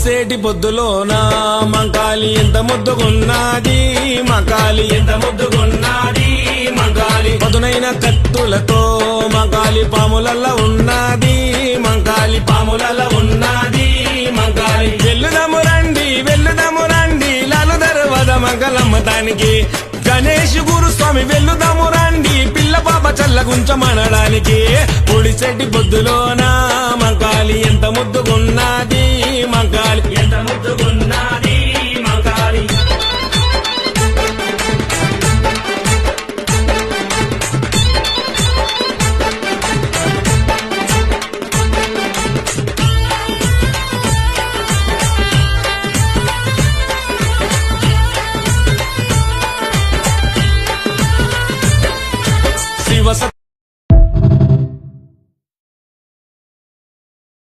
పొడిసేటి పొద్దులోన మంకాలి ఎంత ముద్దుగున్నది, మంకాలి ఎంత ముద్దుగున్నది, మంకాలి పదునైన కత్తులతో మంకాలి పాములల్ల ఉన్నది, మంకాలి పాములల్ల ఉన్నది, మంకాలి వెల్లుదము రండి లాలు దర్వాద మంగళమ్మ దానికి, గణేష్ గురుస్వామి వెల్లుదము రండి పిల్ల పాప చల్లగుంచమనడానికి. పొడిసేటి పొద్దులోన మంకాలి ఎంత